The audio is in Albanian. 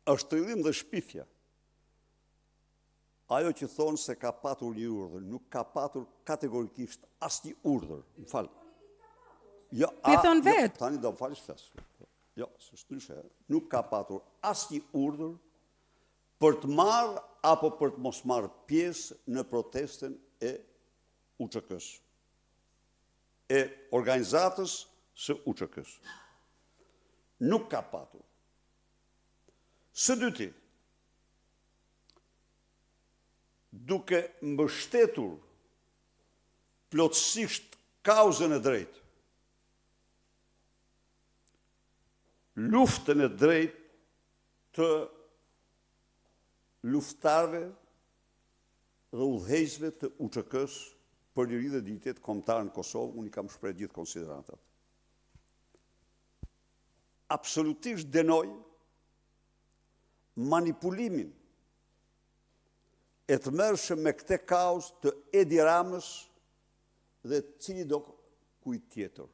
është trillim dhe shpifja. Ajo që thonë se ka patur një urdhër, nuk ka patur kategorikisht asnjë urdhër. Më falë. Jo, thon vet. Tani do më falësh flas. Jo, s'është ndryshe. Nuk ka patur asnjë urdhër për të marrë apo për të mos marrë pjesë në protestën e UÇK-s. E organizatës së UÇK-s. Nuk ka patur. Së dyti, duke mbështetur plotësisht kauzën e drejtë, luftën e drejtë të luftarëve dhe udhëheqësve të UÇK-s për liri dhe dinjitet kombëtar në Kosovë, unë i kam shpreh gjithë konsiderantat. Absolutisht denoj manipulimin e të mërshëm me këte kauzë të Edi Ramës dhe cili do kujt tjetër.